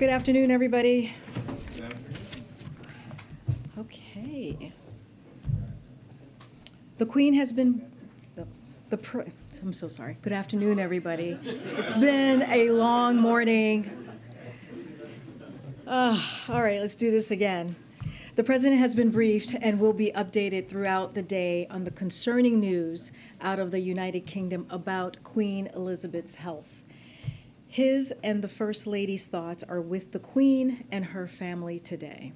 Good afternoon, everybody. Okay. The Queen has been, I'm so sorry. Good afternoon, everybody. It's been a long morning. All right, let's do this again. The President has been briefed and will be updated throughout the day on the concerning news out of the United Kingdom about Queen Elizabeth's health. His and the First Lady's thoughts are with the Queen and her family today.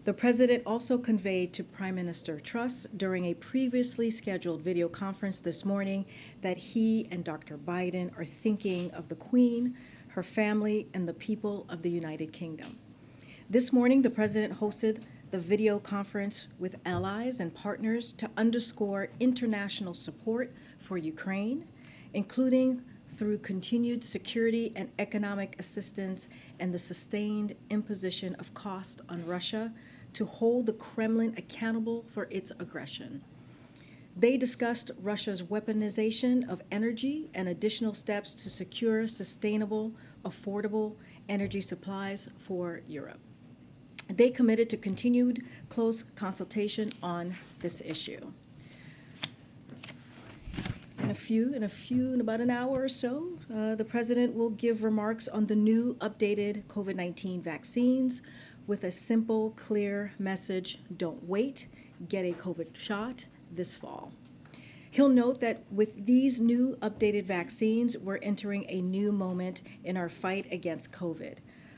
The President also conveyed to Prime Minister Truss during a previously scheduled video conference this morning that he and Dr. Biden are thinking of the Queen, her family, and the people of the United Kingdom. This morning, the President hosted the video conference with allies and partners to underscore international support for Ukraine, including through continued security and economic assistance and the sustained imposition of cost on Russia to hold the Kremlin accountable for its aggression. They discussed Russia's weaponization of energy and additional steps to secure sustainable, affordable energy supplies for Europe. They committed to continued close consultation on this issue. In about an hour or so, the President will give remarks on the new updated COVID-19 vaccines with a simple, clear message: don't wait, get a COVID shot this fall. He'll note that with these new updated vaccines, we're entering a new moment in our fight against COVID.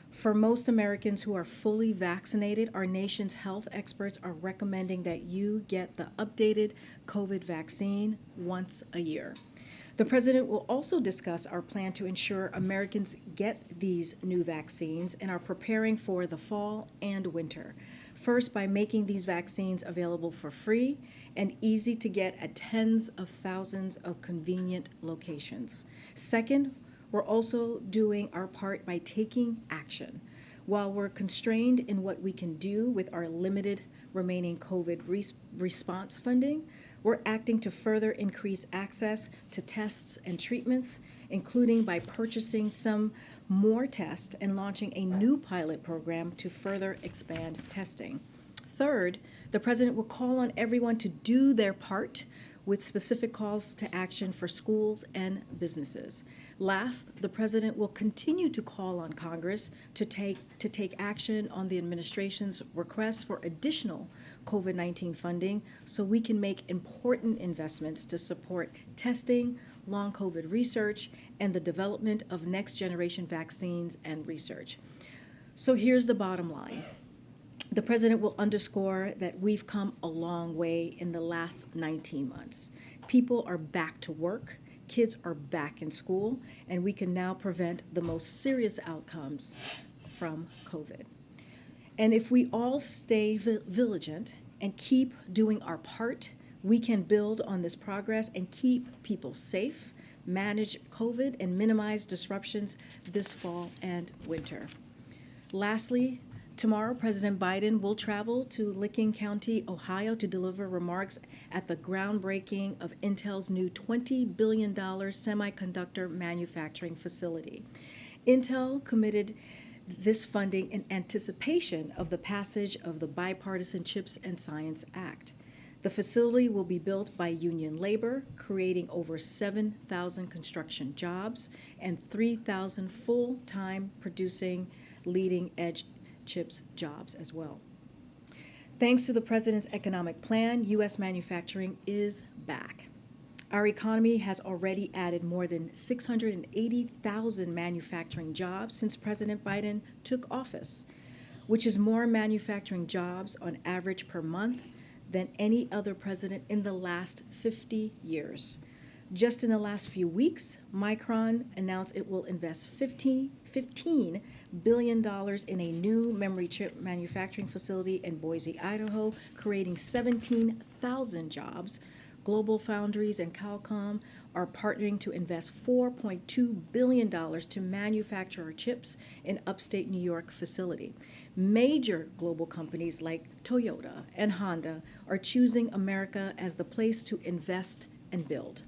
For most Americans who are fully vaccinated, our nation's health experts are recommending that you get the updated COVID vaccine once a year. The President will also discuss our plan to ensure Americans get these new vaccines and are preparing for the fall and winter. First, by making these vaccines available for free and easy to get at tens of thousands of convenient locations. Second, we're also doing our part by taking action. While we're constrained in what we can do with our limited remaining COVID response funding, we're acting to further increase access to tests and treatments, including by purchasing some more tests and launching a new pilot program to further expand testing. Third, the President will call on everyone to do their part with specific calls to action for schools and businesses. Last, the President will continue to call on Congress to take action on the administration's request for additional COVID-19 funding so we can make important investments to support testing, long COVID research, and the development of next-generation vaccines and research. So here's the bottom line. The President will underscore that we've come a long way in the last 19 months. People are back to work, kids are back in school, and we can now prevent the most serious outcomes from COVID. And if we all stay vigilant and keep doing our part, we can build on this progress and keep people safe, manage COVID, and minimize disruptions this fall and winter. Lastly, tomorrow, President Biden will travel to Licking County, Ohio, to deliver remarks at the groundbreaking of Intel's new $20 billion semiconductor manufacturing facility. Intel committed this funding in anticipation of the passage of the Bipartisan CHIPS and Science Act. The facility will be built by union labor, creating over 7,000 construction jobs and 3,000 full-time producing leading-edge chips jobs as well. Thanks to the President's economic plan, U.S. manufacturing is back. Our economy has already added more than 680,000 manufacturing jobs since President Biden took office, which is more manufacturing jobs on average per month than any other president in the last 50 years. Just in the last few weeks, Micron announced it will invest $15 billion in a new memory chip manufacturing facility in Boise, Idaho, creating 17,000 jobs. Global Foundries and Qualcomm are partnering to invest $4.2 billion to manufacture our chips in upstate New York facility. Major global companies like Toyota and Honda are choosing America as the place to invest and build.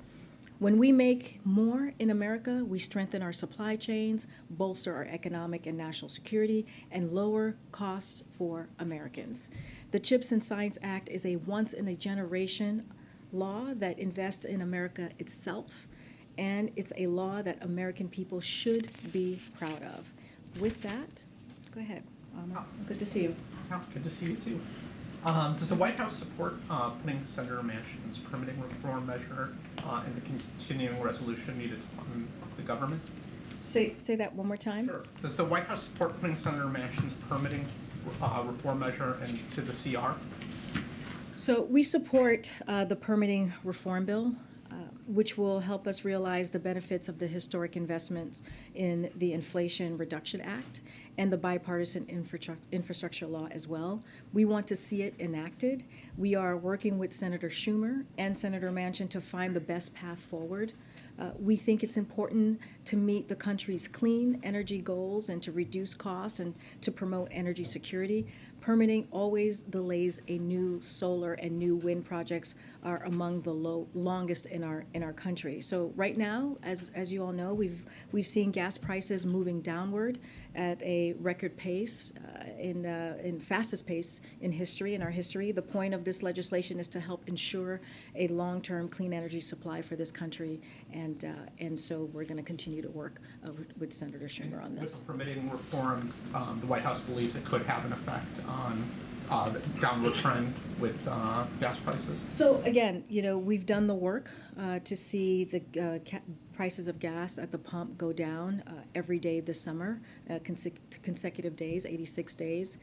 When we make more in America, we strengthen our supply chains, bolster our economic and national security, and lower costs for Americans. The CHIPS and Science Act is a once-in-a-generation law that invests in America itself, and it's a law that American people should be proud of. With that, go ahead, Amr. Good to see you. Good to see you too. Does the White House support putting Senator Manchin's permitting reform measure in the continuing resolution needed to fund the government? Say that one more time. Sure. Does the White House support putting Senator Manchin's permitting reform measure into the CR? So we support the permitting reform bill, which will help us realize the benefits of the historic investments in the Inflation Reduction Act and the bipartisan infrastructure law as well. We want to see it enacted. We are working with Senator Schumer and Senator Manchin to find the best path forward. We think it's important to meet the country's clean energy goals and to reduce costs and to promote energy security. Permitting always delays a new solar and new wind projects are among the longest in our country. So right now, as you all know, we've seen gas prices moving downward at a record pace, in fastest pace in our history. The point of this legislation is to help ensure a long-term clean energy supply for this country, and so we're going to continue to work with Senator Schumer on this. With the permitting reform, the White House believes it could have an effect on the downward trend with gas prices. So again, we've done the work to see the prices of gas at the pump go down every day this summer, consecutive days, 86 days.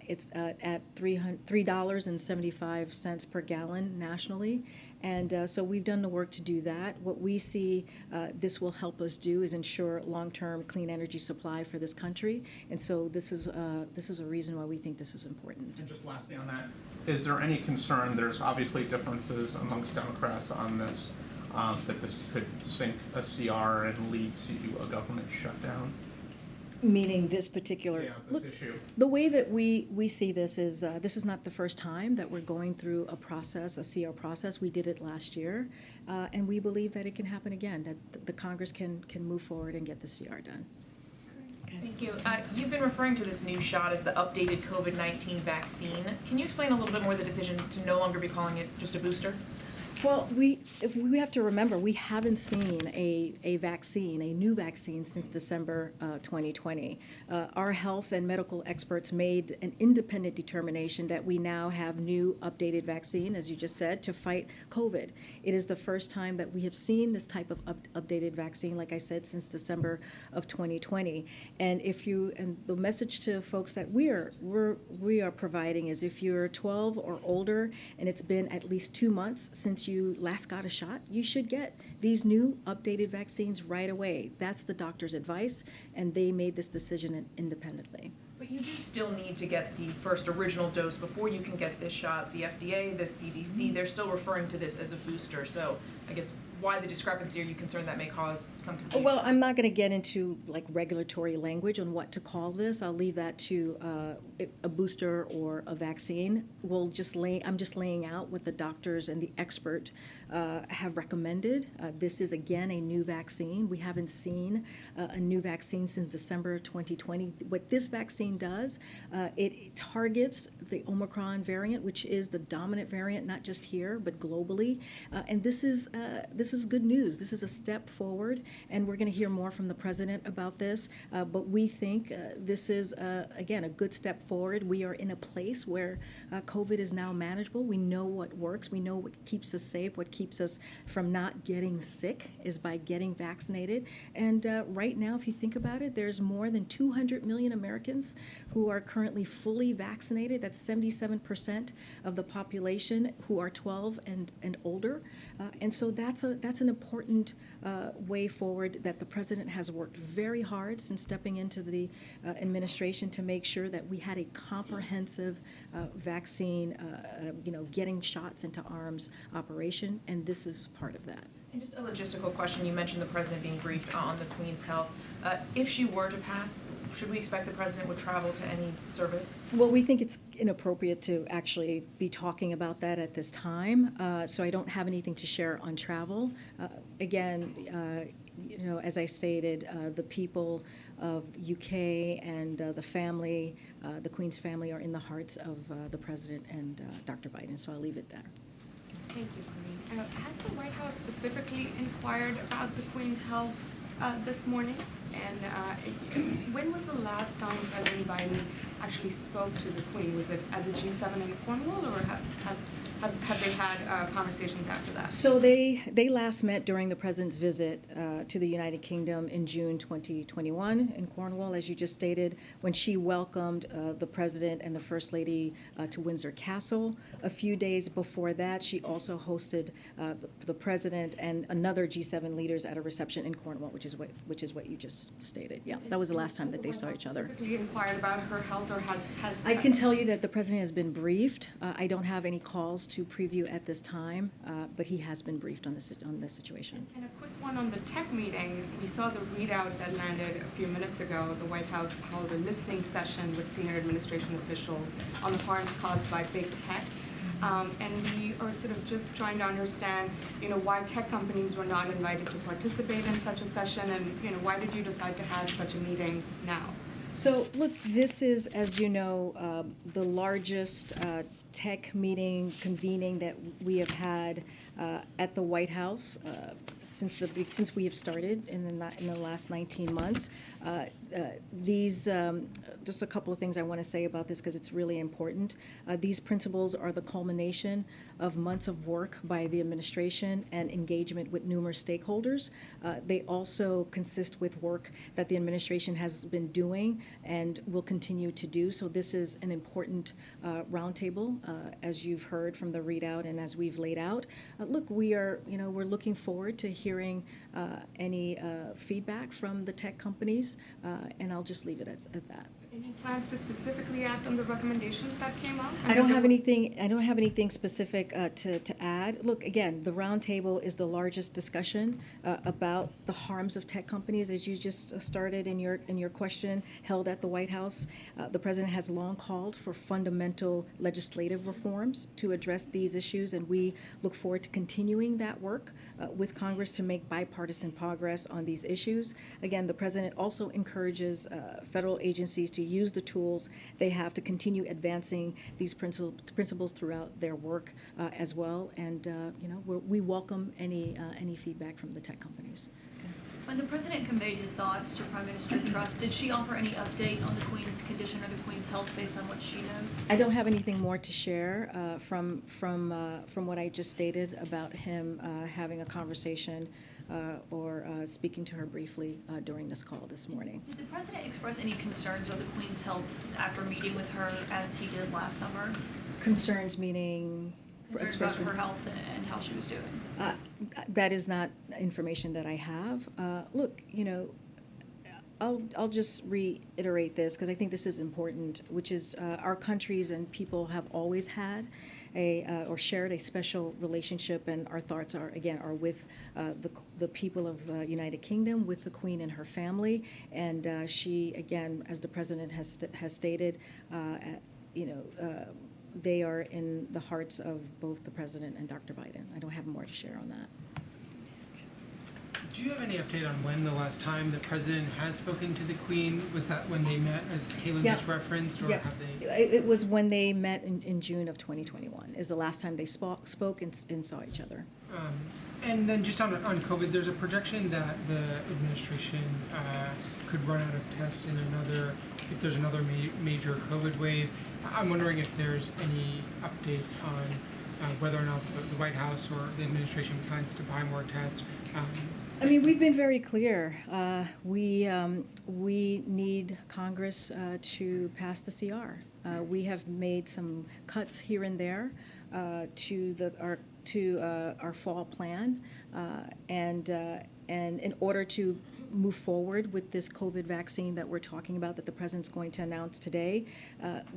It's at $3.75 per gallon nationally. And so we've done the work to do that. What we see this will help us do is ensure long-term clean energy supply for this country. And so this is a reason why we think this is important. And just lastly on that, is there any concern, there's obviously differences amongst Democrats on this, that this could sink a CR and lead to a government shutdown? Meaning this particular issue. The way that we see this is not the first time that we're going through a process, a CR process. We did it last year, and we believe that it can happen again, that the Congress can move forward and get the CR done. Okay. Thank you. You've been referring to this new shot as the updated COVID-19 vaccine. Can you explain a little bit more the decision to no longer be calling it just a booster? Well, we have to remember, we haven't seen a new vaccine since December 2020. Our health and medical experts made an independent determination that we now have new updated vaccine, as you just said, to fight COVID. It is the first time that we have seen this type of updated vaccine, like I said, since December of 2020. And the message to folks that we are providing is, if you're 12 or older and it's been at least 2 months since you last got a shot, you should get these new updated vaccines right away. That's the doctor's advice, and they made this decision independently. But you do still need to get the first original dose before you can get this shot. The FDA, the CDC, they're still referring to this as a booster. So I guess why the discrepancy? Are you concerned that may cause some confusion? Well, I'm not going to get into regulatory language on what to call this. I'll leave that to a booster or a vaccine. I'm just laying out what the doctors and the expert have recommended. This is, again, a new vaccine. We haven't seen a new vaccine since December 2020. What this vaccine does, it targets the Omicron variant, which is the dominant variant, not just here, but globally. And this is good news. This is a step forward, and we're going to hear more from the president about this. But we think this is, again, a good step forward. We are in a place where COVID is now manageable. We know what works. We know what keeps us safe. What keeps us from not getting sick is by getting vaccinated. And right now, if you think about it, there's more than 200 million Americans who are currently fully vaccinated. That's 77% of the population who are 12 and older. And so that's an important way forward that the president has worked very hard since stepping into the administration to make sure that we had a comprehensive vaccine, getting shots into arms operation, and this is part of that. And just a logistical question. You mentioned the president being briefed on the Queen's health. If she were to pass, should we expect the president would travel to any service? Well, we think it's inappropriate to actually be talking about that at this time, so I don't have anything to share on travel. Again, as I stated, the people of UK and the family, the Queen's family, are in the hearts of the President and Dr. Biden, so I'll leave it there. Thank you, Karine. Has the White House specifically inquired about the Queen's health this morning? And when was the last time President Biden actually spoke to the Queen? Was it at the G7 in Cornwall, or have they had conversations after that? So they last met during the President's visit to the United Kingdom in June 2021 in Cornwall, as you just stated, when she welcomed the President and the First Lady to Windsor Castle. A few days before that, she also hosted the President and another G7 leaders at a reception in Cornwall, which is what you just stated. Yeah, that was the last time that they saw each other. Specifically inquired about her health, or has I can tell you that the President has been briefed. I don't have any calls to preview at this time, but he has been briefed on this situation. And a quick one on the tech meeting. We saw the readout that landed a few minutes ago. The White House held a listening session with senior administration officials on the harms caused by big tech. And we are sort of just trying to understand, why tech companies were not invited to participate in such a session, and, why did you decide to have such a meeting now? So, look, this is, as you know, the largest tech meeting convening that we have had at the White House since we have started in the last 19 months. Just a couple of things I want to say about this, because it's really important. These principles are the culmination of months of work by the administration and engagement with numerous stakeholders. They also consist with work that the administration has been doing and will continue to do. So this is an important roundtable, as you've heard from the readout and as we've laid out. Look, we're looking forward to hearing any feedback from the tech companies, and I'll just leave it at that. Any plans to specifically act on the recommendations that came up? I don't have anything specific to add. Look, again, the roundtable is the largest discussion about the harms of tech companies, as you just started in your question, held at the White House. The President has long called for fundamental legislative reforms to address these issues, and we look forward to continuing that work with Congress to make bipartisan progress on these issues. Again, the President also encourages federal agencies to use the tools they have to continue advancing these principles throughout their work as well. And we welcome any feedback from the tech companies. When the President conveyed his thoughts to Prime Minister Truss, did she offer any update on the Queen's condition or the Queen's health based on what she knows? I don't have anything more to share from what I just stated about him having a conversation or speaking to her briefly during this call this morning. Did the President express any concerns over the Queen's health after meeting with her as he did last summer? Concerns meaning? Concerns about her health and how she was doing? That is not information that I have. Look, I'll just reiterate this, because I think this is important, which is our countries and people have always had or shared a special relationship, and our thoughts are with the people of the United Kingdom, with the Queen and her family, and she, again, as the President has stated, they are in the hearts of both the President and Dr. Biden. I don't have more to share on that. Do you have any update on when the last time the President has spoken to the Queen? Was that when they met, as Kaylin just referenced, or have they? It was when they met in June of 2021, is the last time they spoke and saw each other. And then just on COVID, there's a projection that the administration could run out of tests if there's another major COVID wave. I'm wondering if there's any updates on whether or not the White House or the administration plans to buy more tests. I mean, we've been very clear. We need Congress to pass the CR. We have made some cuts here and there to our fall plan, and in order to move forward with this COVID vaccine that we're talking about, that the President's going to announce today,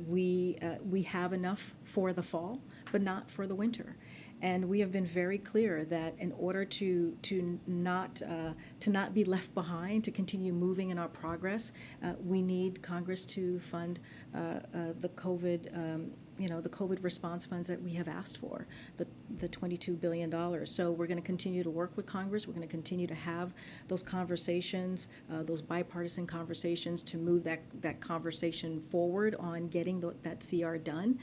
we have enough for the fall, but not for the winter. And we have been very clear that in order to not be left behind, to continue moving in our progress, we need Congress to fund the COVID. The COVID response funds that we have asked for, the $22 billion. So we're going to continue to work with Congress. We're going to continue to have those conversations, those bipartisan conversations to move that conversation forward on getting that CR done.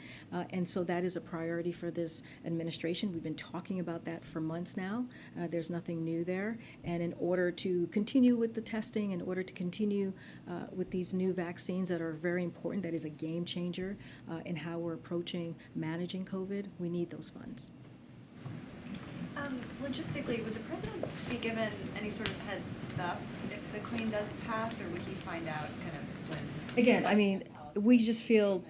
And so that is a priority for this administration. We've been talking about that for months now. There's nothing new there. And in order to continue with the testing, in order to continue with these new vaccines that are very important, that is a game changer in how we're approaching managing COVID, we need those funds. Logistically, would the president be given any sort of heads up if the Queen does pass, or would he find out kind of when? Again, I mean, we just feel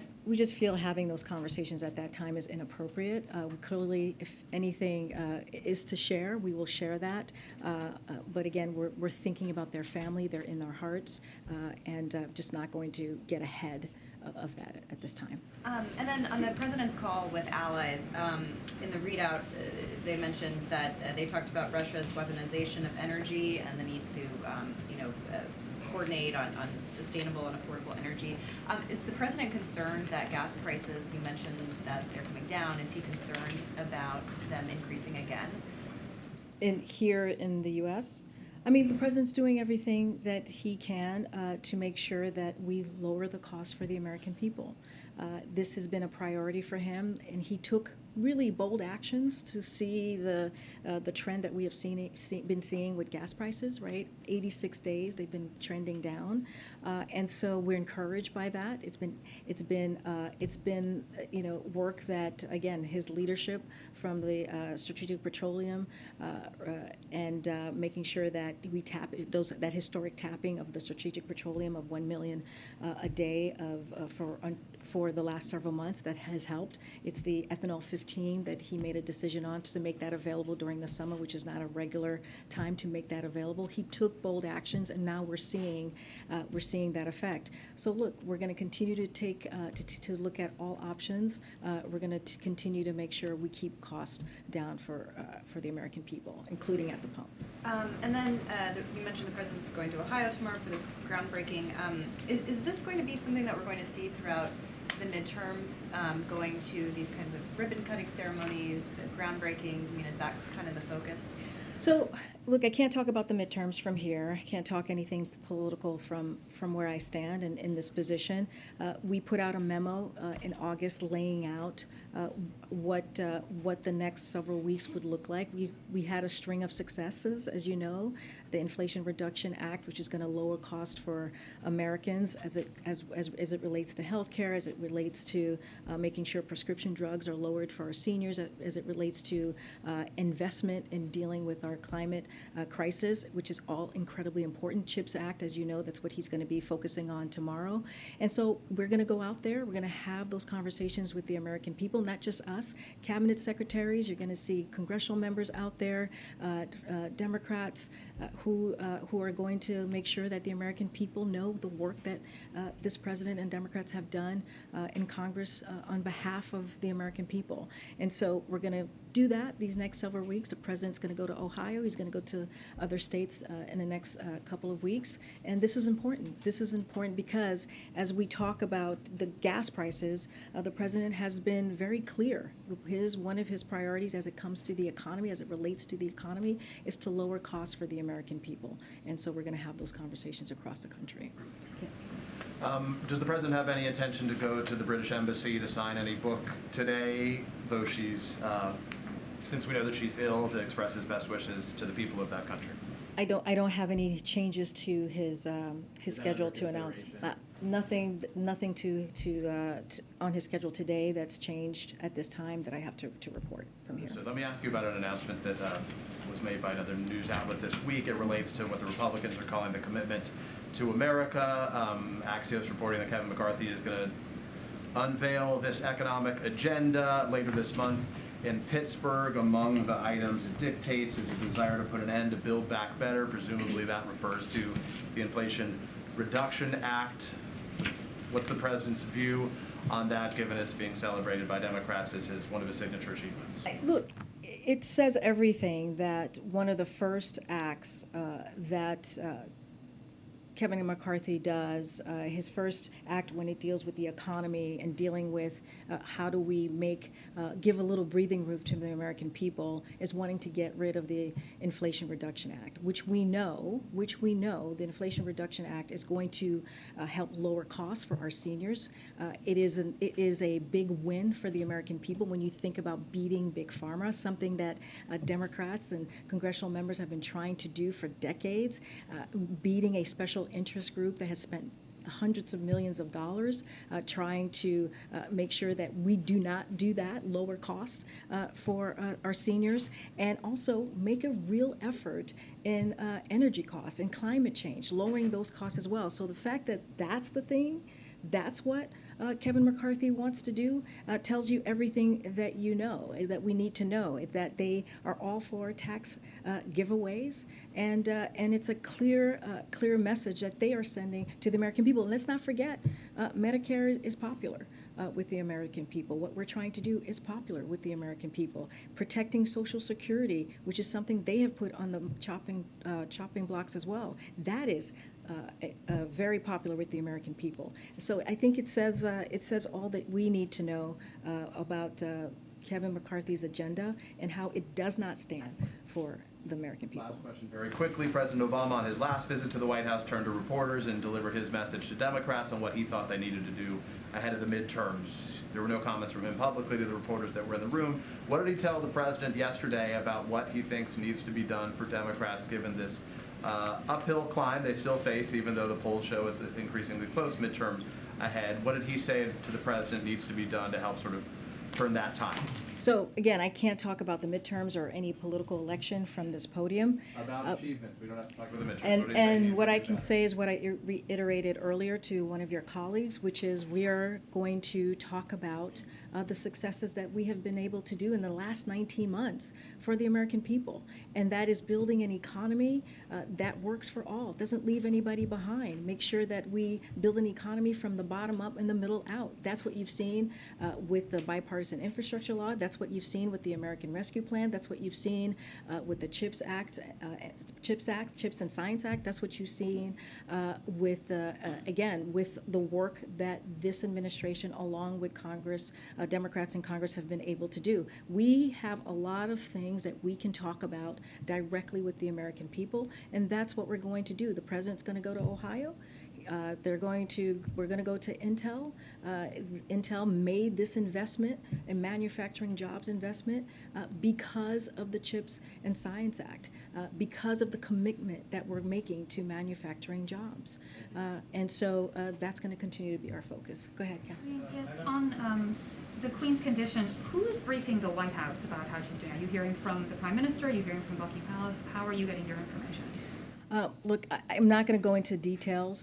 having those conversations at that time is inappropriate. Clearly, if anything is to share, we will share that. But again, we're thinking about their family, they're in their hearts, and just not going to get ahead of that at this time. And then on the president's call with allies, in the readout, they mentioned that they talked about Russia's weaponization of energy and the need to, coordinate on sustainable and affordable energy. Is the president concerned that gas prices, you mentioned that they're coming down, is he concerned about them increasing again? Here in the U.S.? I mean, the president's doing everything that he can to make sure that we lower the cost for the American people. This has been a priority for him, and he took really bold actions to see the trend that we have been seeing with gas prices. Right, 86 days they've been trending down, and so we're encouraged by that. It's been work that, again, his leadership from the Strategic Petroleum and making sure that we tap that historic tapping of the Strategic Petroleum of 1 million a day for the last several months, that has helped. It's the ethanol 15 that he made a decision on to make that available during the summer, which is not a regular time to make that available. He took bold actions, and now we're seeing that effect. So look, we're going to continue to take to look at all options. We're going to continue to make sure we keep costs down for the American people, including at the pump. And then you mentioned the president's going to Ohio tomorrow for this groundbreaking. Is this going to be something that we're going to see throughout the midterms, going to these kinds of ribbon-cutting ceremonies, groundbreakings? I mean, is that kind of the focus? So, look, I can't talk about the midterms from here. I can't talk anything political from where I stand in this position. We put out a memo in August laying out what the next several weeks would look like. We had a string of successes, as you know, the Inflation Reduction Act, which is going to lower cost for Americans as it relates to health care, as it relates to making sure prescription drugs are lowered for our seniors, as it relates to investment in dealing with our climate crisis, which is all incredibly important. CHIPS Act, as you know, that's what he's going to be focusing on tomorrow. And so we're going to go out there. We're going to have those conversations with the American people, not just us. Cabinet secretaries, you're going to see congressional members out there, Democrats who are going to make sure that the American people know the work that this president and Democrats have done in Congress on behalf of the American people. And so we're going to do that these next several weeks. The president's going to go to Ohio. He's going to go to other states in the next couple of weeks. And this is important. This is important because as we talk about the gas prices, the president has been very clear. One of his priorities as it comes to the economy, as it relates to the economy, is to lower costs for the American people. And so we're going to have those conversations across the country. Okay. Does the president have any intention to go to the British Embassy to sign any book today, though she's, since we know that she's ill, to express his best wishes to the people of that country? I don't have any changes to his schedule to announce. Nothing on his schedule today that's changed at this time that I have to report from here. So let me ask you about an announcement that was made by another news outlet this week. It relates to what the Republicans are calling the commitment to America. Axios reporting that Kevin McCarthy is going to unveil this economic agenda later this month in Pittsburgh. Among the items it dictates is a desire to put an end to Build Back Better. Presumably that refers to the Inflation Reduction Act. What's the president's view on that, given it's being celebrated by Democrats as one of his signature achievements? Look, It says everything that one of the first acts that Kevin McCarthy does, his first act when it deals with the economy and dealing with how do we give a little breathing room to the American people, is wanting to get rid of the Inflation Reduction Act, which we know the Inflation Reduction Act is going to help lower costs for our seniors. It is a big win for the American people when you think about beating Big Pharma, something that Democrats and congressional members have been trying to do for decades, beating a special interest group that has spent hundreds of millions of dollars trying to make sure that we do not do that, lower cost for our seniors, and also make a real effort in energy costs and climate change, lowering those costs as well. So the fact that that's the thing, that's what Kevin McCarthy wants to do, tells you everything that you know, that we need to know, that they are all for tax giveaways, and it's a clear message that they are sending to the American people. And let's not forget, Medicare is popular with the American people. What we're trying to do is popular with the American people. Protecting Social Security, which is something they have put on the chopping blocks as well. That is very popular with the American people. So I think it says all that we need to know about Kevin McCarthy's agenda and how it does not stand for the American people. Last question very quickly. President Obama on his last visit to the White House turned to reporters and delivered his message to Democrats on what he thought they needed to do ahead of the midterms. There were no comments from him publicly to the reporters that were in the room. What did he tell the president yesterday about what he thinks needs to be done for Democrats given this uphill climb they still face, even though the polls show it's increasingly close midterm ahead? What did he say to the president needs to be done to help sort of turn that tide? So again, I can't talk about the midterms or any political election from this podium. About achievements. We don't have to talk about the midterms. And what I can say is what I reiterated earlier to one of your colleagues, which is we are going to talk about the successes that we have been able to do in the last 19 months for the American people. And that is building an economy that works for all, doesn't leave anybody behind. Make sure that we build an economy from the bottom up and the middle out. That's what you've seen with the bipartisan infrastructure law. That's what you've seen with the American Rescue Plan. That's what you've seen with the CHIPS and Science Act. That's what you've seen with, again, with the work that this administration, along with Congress, Democrats in Congress, have been able to do. We have a lot of things that we can talk about directly with the American people, and that's what we're going to do. The president's going to go to Ohio. We're going to go to Intel. Intel made this investment, a manufacturing jobs investment, because of the CHIPS and Science Act, because of the commitment that we're making to manufacturing jobs. And so that's going to continue to be our focus. Go ahead, Kathy. Yes, on the Queen's condition, who is briefing the White House about how she's doing? Are you hearing from the Prime Minister? Are you hearing from Buckingham Palace? How are you getting your information? Look, I'm not going to go into details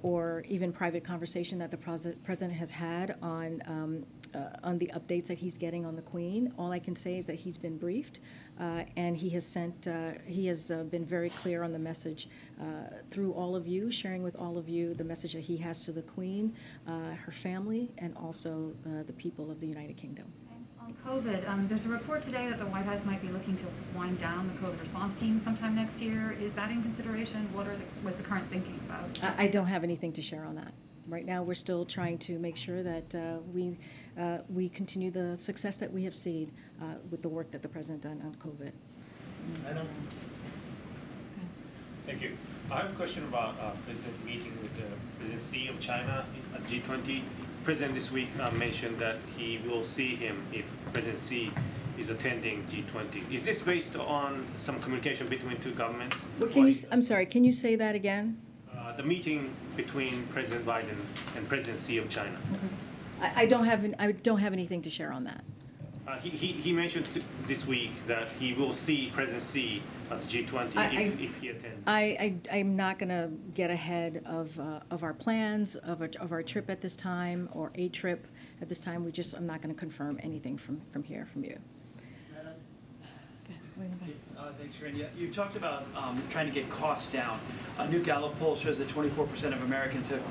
or even private conversation that the president has had on the updates that he's getting on the Queen. All I can say is that he's been briefed, and he has been very clear on the message through all of you, sharing with all of you the message that he has to the Queen, her family, and also the people of the United Kingdom. On COVID, there's a report today that the White House might be looking to wind down the COVID response team sometime next year. Is that in consideration? What's the current thinking about? I don't have anything to share on that. Right now, we're still trying to make sure that we continue the success that we have seen with the work that the president done on COVID. Thank you. I have a question about President meeting with the President Xi of China at G20. President this week mentioned that he will see him if President Xi is attending G20. Is this based on some communication between two governments? I'm sorry, can you say that again? The meeting between President Biden and President Xi of China. Okay. I don't have anything to share on that. He mentioned this week that he will see President Xi at the G20 if he attends. I'm not going to get ahead of our plans, of our trip at this time, or a trip at this time. I'm not going to confirm anything from here, from you. Thanks, Karine. Yeah, you've talked about trying to get costs down. A new Gallup poll shows that 24% of Americans have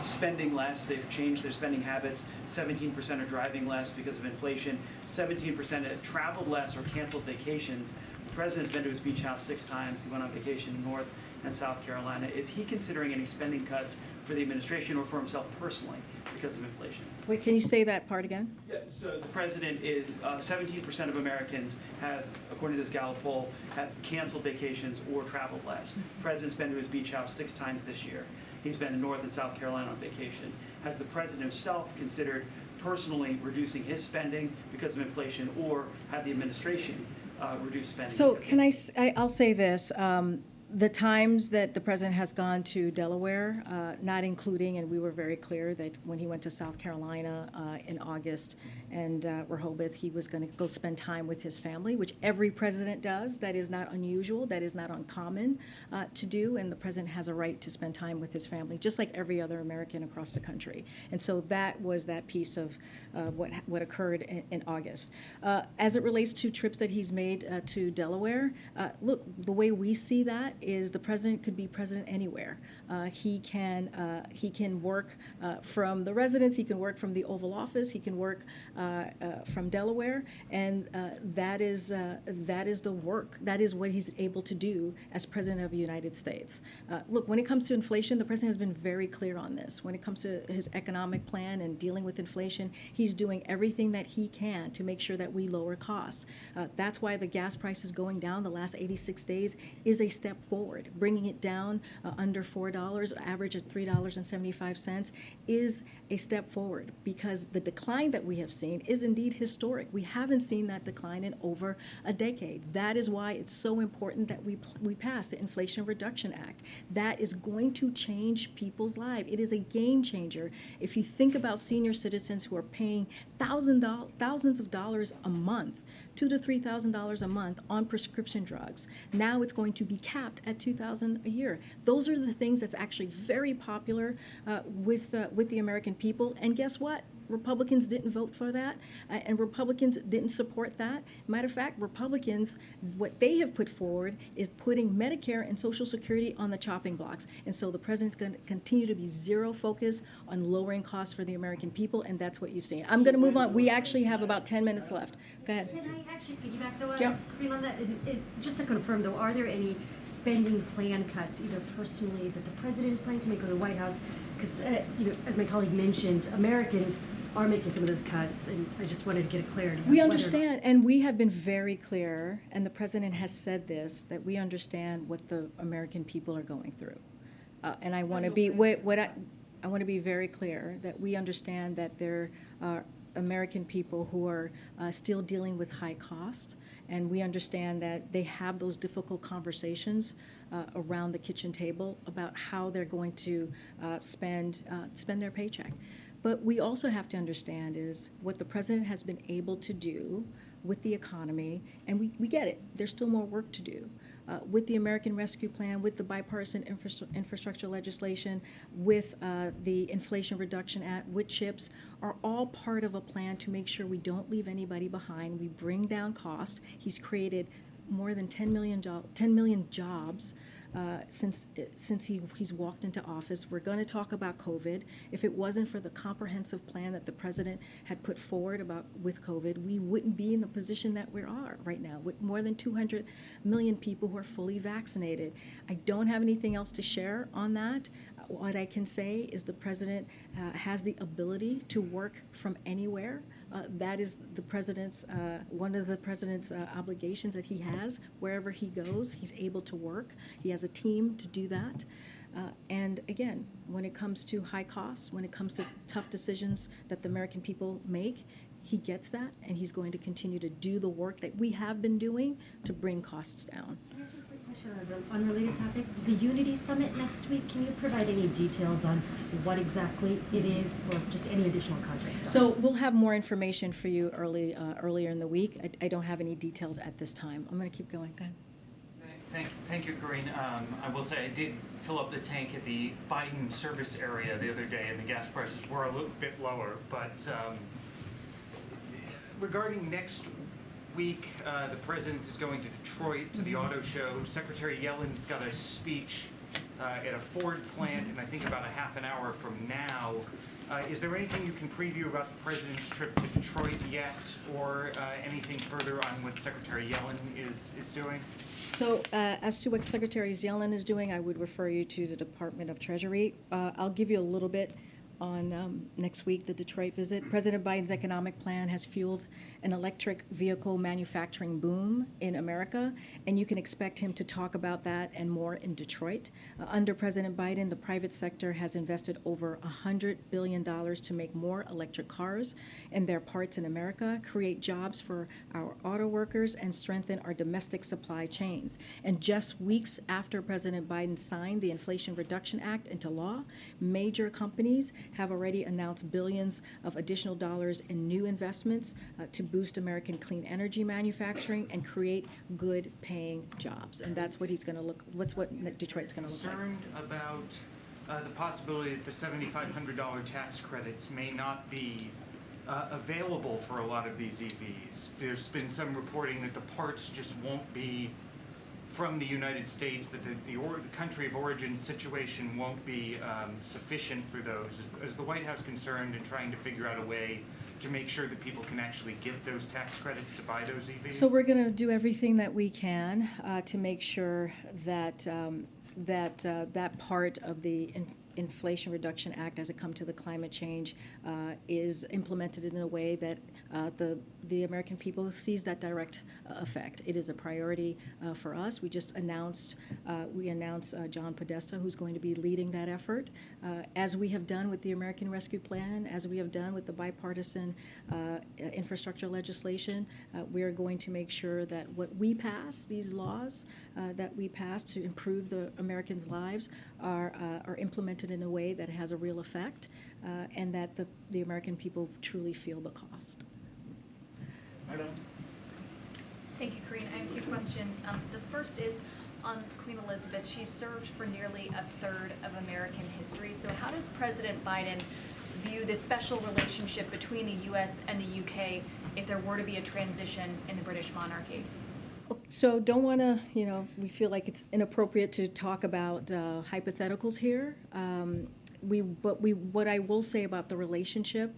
spending less. They've changed their spending habits. 17% are driving less because of inflation. 17% have traveled less or canceled vacations. The president's been to his beach house 6 times. He went on vacation in North and South Carolina. Is he considering any spending cuts for the administration or for himself personally because of inflation? Wait, can you say that part again? Yeah, so the president is, 17% of Americans have, according to this Gallup poll, have canceled vacations or traveled less. The president's been to his beach house 6 times this year. He's been in North and South Carolina on vacation. Has the president himself considered personally reducing his spending because of inflation, or have the administration reduced spending? So I'll say this. The times that the president has gone to Delaware, not including, and we were very clear that when he went to South Carolina in August and Rehoboth, he was going to go spend time with his family, which every president does. That is not unusual. That is not uncommon to do. And the president has a right to spend time with his family, just like every other American across the country. And so that was that piece of what occurred in August. As it relates to trips that he's made to Delaware, look, the way we see that is the president could be president anywhere. He can work from the residence. He can work from the Oval Office. He can work from Delaware, and that is the work. That is what he's able to do as president of the United States. Look, when it comes to inflation, the president has been very clear on this. When it comes to his economic plan and dealing with inflation, he's doing everything that he can to make sure that we lower costs. That's why the gas price is going down the last 86 days is a step forward. Bringing it down under $4, average of $3.75, is a step forward, because the decline that we have seen is indeed historic. We haven't seen that decline in over a decade. That is why it's so important that we pass the Inflation Reduction Act. That is going to change people's lives. It is a game changer. If you think about senior citizens who are paying thousands of dollars a month, $2,000 to $3,000 a month on prescription drugs. Now it's going to be capped at $2,000 a year. Those are the things that's actually very popular with the American people. And guess what? Republicans didn't vote for that, and Republicans didn't support that. Matter of fact, Republicans, what they have put forward is putting Medicare and Social Security on the chopping blocks. And so the president's going to continue to be zero focus on lowering costs for the American people, and that's what you've seen. I'm going to move on. We actually have about 10 minutes left. Go ahead. Can I actually piggyback though, Yep. Karine, on that? Just to confirm though, are there any spending plan cuts, either personally that the president is planning to make or the White House? Because, as my colleague mentioned, Americans are making some of those cuts, and I just wanted to get a clarity. We understand, and we have been very clear, and the president has said this, that we understand what the American people are going through. And I want to be I want to be very clear that we understand that there are American people who are still dealing with high cost, and we understand that they have those difficult conversations around the kitchen table about how they're going to spend their paycheck. But we also have to understand is what the president has been able to do with the economy, and we get it. There's still more work to do. With the American Rescue Plan, with the bipartisan infrastructure legislation, with the Inflation Reduction Act, with CHIPS, are all part of a plan to make sure we don't leave anybody behind. We bring down cost. He's created more than 10 million jobs since he's walked into office. We're going to talk about COVID. If it wasn't for the comprehensive plan that the president had put forward with COVID, we wouldn't be in the position that we are right now, with more than 200 million people who are fully vaccinated. I don't have anything else to share on that. What I can say is the president has the ability to work from anywhere. That is the president's one of the president's obligations that he has. Wherever he goes, he's able to work. He has a team to do that. And again, when it comes to high costs, when it comes to tough decisions that the American people make, he gets that, and he's going to continue to do the work that we have been doing to bring costs down. On an unrelated topic, the Unity Summit next week, can you provide any details on what exactly it is, or just any additional context? So we'll have more information for you earlier in the week. I don't have any details at this time. I'm going to keep going. Go ahead. Thank you, Karine. I will say I did fill up the tank at the Biden service area the other day, and the gas prices were a little bit lower. But regarding next week, the president is going to Detroit to the auto show. Secretary Yellen's got a speech at a Ford plant, and I think about a half an hour from now. Is there anything you can preview about the president's trip to Detroit yet, or anything further on what Secretary Yellen is doing? So as to what Secretary Yellen is doing, I would refer you to the Department of Treasury. I'll give you a little bit on next week, the Detroit visit. President Biden's economic plan has fueled an electric vehicle manufacturing boom in America, and you can expect him to talk about that and more in Detroit. Under President Biden, the private sector has invested over $100 billion to make more electric cars and their parts in America, create jobs for our auto workers, and strengthen our domestic supply chains. And just weeks after President Biden signed the Inflation Reduction Act into law, major companies have already announced billions of additional dollars in new investments to boost American clean energy manufacturing and create good paying jobs. And that's what he's going to look, what Detroit's going to look like. Concerned about the possibility that the $7,500 tax credits may not be available for a lot of these EVs. There's been some reporting that the parts just won't be from the United States, that the country of origin situation won't be sufficient for those. Is the White House concerned in trying to figure out a way to make sure that people can actually get those tax credits to buy those EVs? So we're going to do everything that we can to make sure that that part of the Inflation Reduction Act, as it comes to the climate change, is implemented in a way that the American people sees that direct effect. It is a priority for us. We just announced John Podesta, who's going to be leading that effort, as we have done with the American Rescue Plan, as we have done with the bipartisan infrastructure legislation. We are going to make sure that what we pass, these laws that we pass to improve the Americans' lives, are implemented in a way that has a real effect, and that the American people truly feel the cost. Thank you, Karine. I have two questions. The first is on Queen Elizabeth. She's served for nearly a third of American history. So how does President Biden view the special relationship between the U.S. and the UK if there were to be a transition in the British monarchy? So don't want to, we feel like it's inappropriate to talk about hypotheticals here. What I will say about the relationship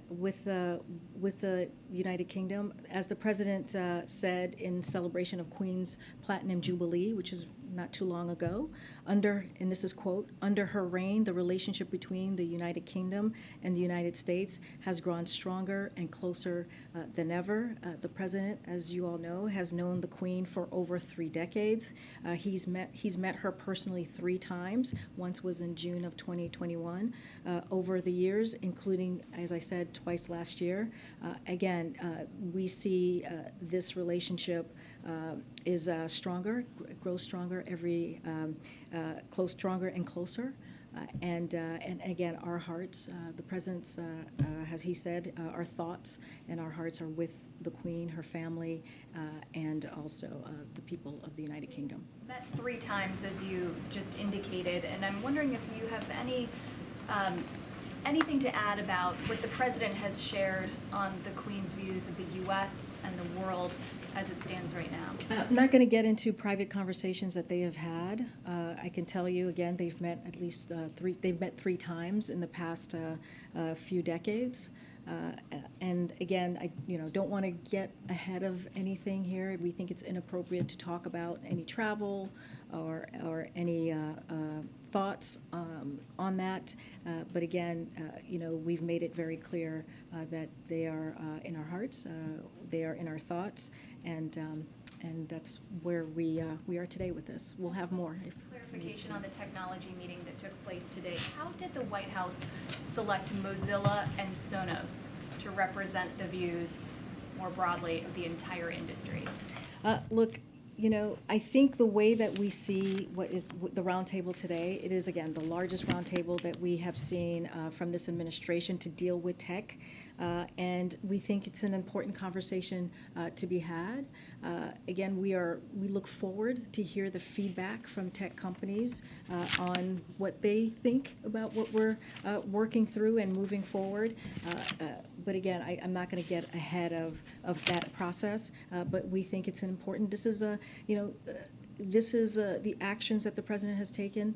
with the United Kingdom, as the president said in celebration of Queen's Platinum Jubilee, which is not too long ago, and this is quote, under her reign, the relationship between the United Kingdom and the United States has grown stronger and closer than ever. The president, as you all know, has known the Queen for over 3 decades. He's met her personally 3 times. Once was in June of 2021. Over the years, including, as I said, twice last year. Again, we see this relationship is stronger, grows stronger every stronger and closer. And again, our hearts, the president's, as he said, our thoughts and our hearts are with the Queen, her family, and also the people of the United Kingdom. Met 3 times, as you just indicated, and I'm wondering if you have anything to add about what the president has shared on the Queen's views of the U.S. and the world as it stands right now. I'm not going to get into private conversations that they have had. I can tell you again, they've met at least 3. They've met 3 times in the past few decades. And again, I don't want to get ahead of anything here. We think it's inappropriate to talk about any travel or any thoughts on that. But again, we've made it very clear that they are in our hearts, they are in our thoughts, and that's where we are today with this. We'll have more. Clarification on the technology meeting that took place today. How did the White House select Mozilla and Sonos to represent the views more broadly of the entire industry? Look, I think the way that we see what is the roundtable today, it is, again, the largest roundtable that we have seen from this administration to deal with tech. And we think it's an important conversation to be had. Again, we look forward to hear the feedback from tech companies on what they think about what we're working through and moving forward. But again, I'm not going to get ahead of that process. But we think it's an important. This is this is the actions that the president has taken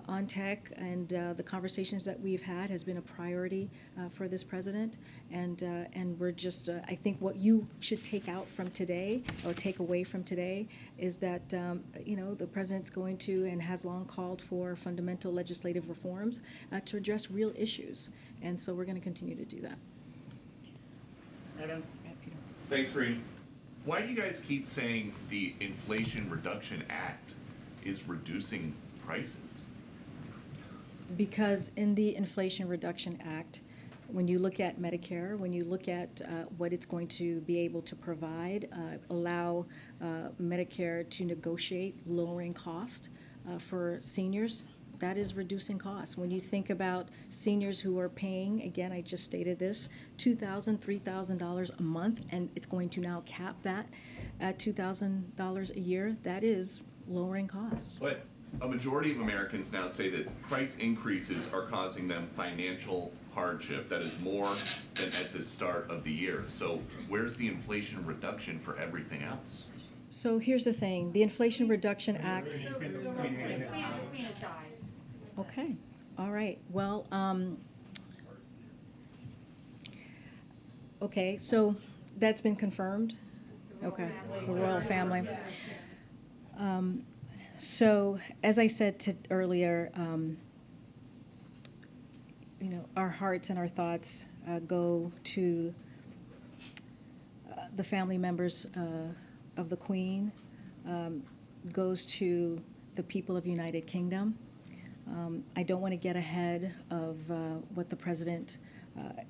on tech, and the conversations that we've had has been a priority for this president. And we're just, I think what you should take out from today, or take away from today, is that, the president's going to and has long called for fundamental legislative reforms to address real issues. And so we're going to continue to do that. Adam? Thanks, Karine. Why do you guys keep saying the Inflation Reduction Act is reducing prices? Because in the Inflation Reduction Act, when you look at Medicare, when you look at what it's going to be able to provide, allow Medicare to negotiate lowering cost for seniors, that is reducing costs. When you think about seniors who are paying, again, I just stated this, $2,000, $3,000 a month, and it's going to now cap that at $2,000 a year, that is lowering costs. But a majority of Americans now say that price increases are causing them financial hardship that is more than at the start of the year. So where's the inflation reduction for everything else? So here's the thing, the Inflation Reduction Act. Okay, all right, well, okay, so that's been confirmed? Okay, the royal family. So, as I said earlier, our hearts and our thoughts go to the family members of the Queen, goes to the people of United Kingdom. I don't want to get ahead of what the president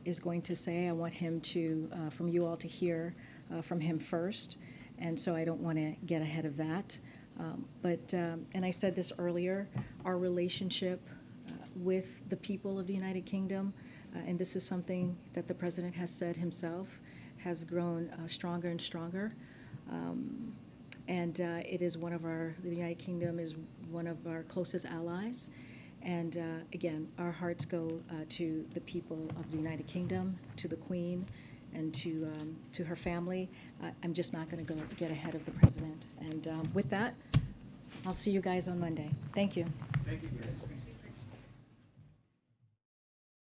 is going to say. I want him to, from you all, to hear from him first, and so I don't want to get ahead of that. And I said this earlier, our relationship with the people of the United Kingdom, and this is something that the president has said himself, has grown stronger and stronger. It is the United Kingdom is one of our closest allies. And again, our hearts go to the people of the United Kingdom, to the Queen, and to her family. I'm just not going to get ahead of the president. And with that, I'll see you guys on Monday. Thank you. Thank you, guys.